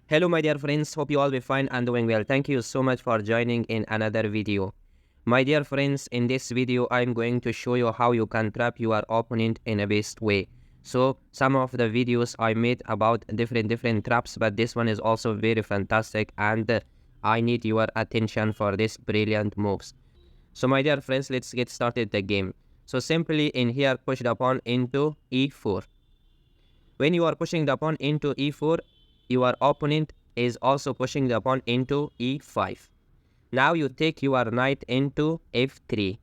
Hello my dear friends, hope you all be fine and doing well. Thank you so much for joining in another video. My dear friends, in this video I'm going to show you how you can trap your opponent in a best way. So some of the videos I made about different traps, but this one is also very fantastic and I need your attention for this brilliant moves. So my dear friends, let's get started the game. So simply in here push the pawn into e4. When you are pushing the pawn into e4, your opponent is also pushing the pawn into e5. Now you take your knight into f3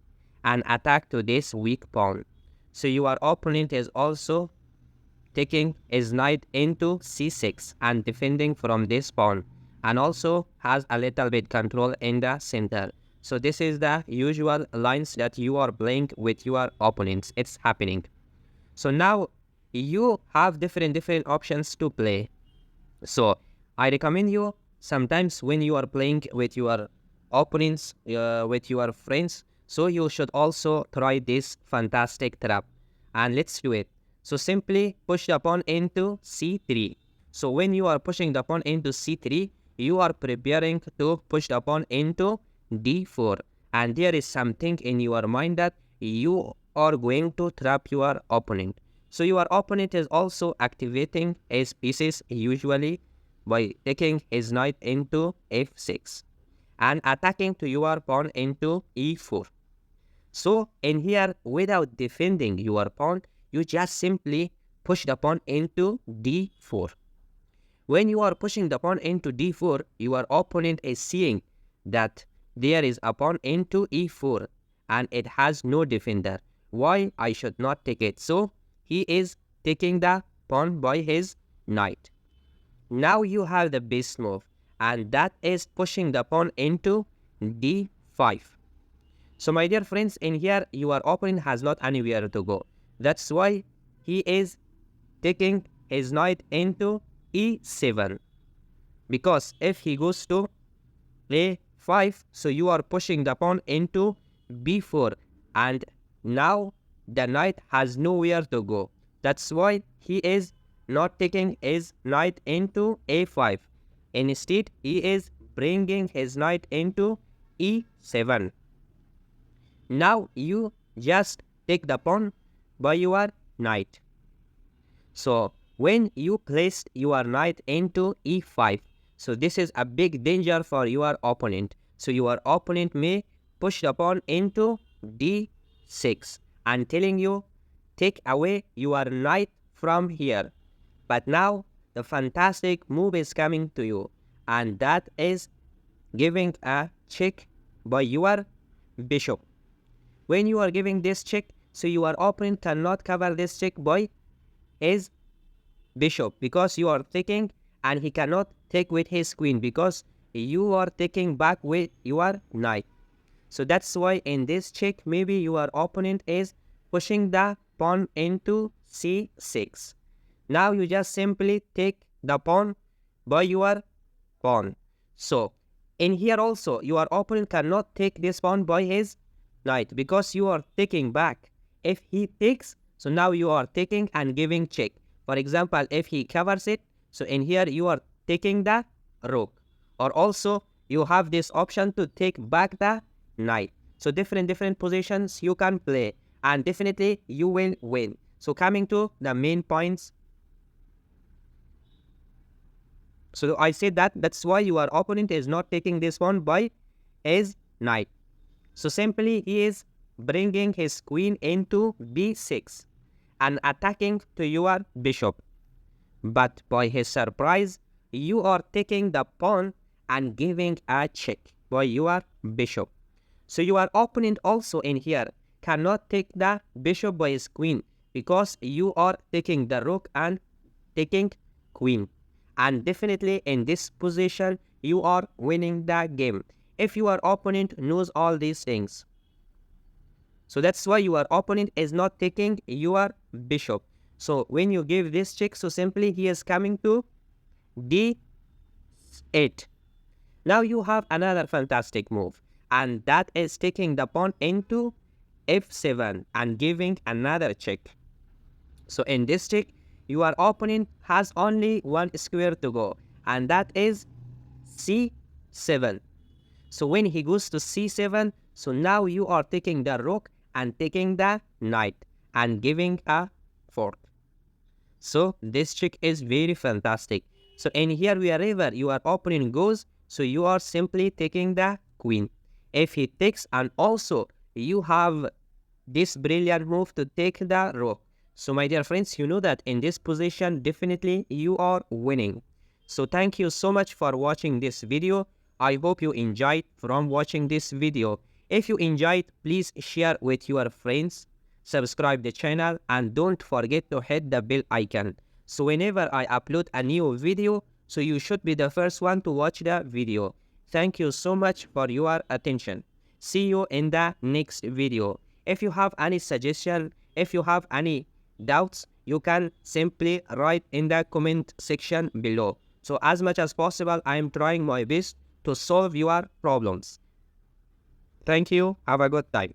and attack to this weak pawn. So your opponent is also taking his knight into c6 and defending from this pawn, and also has a little bit control in the center. So this is the usual lines that you are playing with your opponents. It's happening. So now you have different options to play. So I recommend you sometimes when you are playing with your opponents, with your friends, so you should also try this fantastic trap. And let's do it. So simply push the pawn into c3. So when you are pushing the pawn into c3, you are preparing to push the pawn into d4. And there is something in your mind that you are going to trap your opponent. So your opponent is also activating his pieces usually by taking his knight into f6 and attacking to your pawn into e4. So in here, without defending your pawn, you just simply push the pawn into d4. When you are pushing the pawn into d4, your opponent is seeing that there is a pawn into e4 and it has no defender. Why I should not take it? So he is taking the pawn by his knight. Now you have the best move, and that is pushing the pawn into d5. So my dear friends, in here your opponent has not anywhere to go. That's why he is taking his knight into e7. Because if he goes to a5, so you are pushing the pawn into b4, and now the knight has nowhere to go. That's why he is not taking his knight into a5. Instead, he is bringing his knight into e7. Now you just take the pawn by your knight. So when you placed your knight into e5, so this is a big danger for your opponent. So your opponent may push the pawn into d6 and telling you, take away your knight from here. But now the fantastic move is coming to you, and that is giving a check by your bishop. When you are giving this check, so your opponent cannot cover this check by his bishop because you are taking, and he cannot take with his queen because you are taking back with your knight. So that's why in this check, maybe your opponent is pushing the pawn into c6. Now you just simply take the pawn by your pawn. So in here also, your opponent cannot take this pawn by his knight because you are taking back. If he takes, so now you are taking and giving check. For example, if he covers it, so in here you are taking the rook. Or also you have this option to take back the knight. So different positions you can play, and definitely you will win. So coming to the main points. So I said that's why your opponent is not taking this one by his knight. So simply he is bringing his queen into b6 and attacking to your bishop. But by his surprise, you are taking the pawn and giving a check by your bishop. So your opponent also in here cannot take the bishop by his queen because you are taking the rook and taking queen. And definitely in this position, you are winning the game if your opponent knows all these things. So that's why your opponent is not taking your bishop. So when you give this check, so simply he is coming to d8. Now you have another fantastic move, and that is taking the pawn into f7 and giving another check. So in this check, your opponent has only one square to go, and that is c7. So when he goes to c7, so now you are taking the rook and taking the knight and giving a fort. So this trick is very fantastic. So in here, wherever your opponent goes, so you are simply taking the queen. If he takes, and also you have this brilliant move to take the rook. So my dear friends, you know that in this position, definitely you are winning. So thank you so much for watching this video. I hope you enjoyed from watching this video. If you enjoyed, please share with your friends, subscribe the channel, and don't forget to hit the bell icon. So whenever I upload a new video, so you should be the first one to watch the video. Thank you so much for your attention. See you in the next video. If you have any suggestion, if you have any doubts, you can simply write in the comment section below. So as much as possible, I am trying my best to solve your problems. Thank you. Have a good time.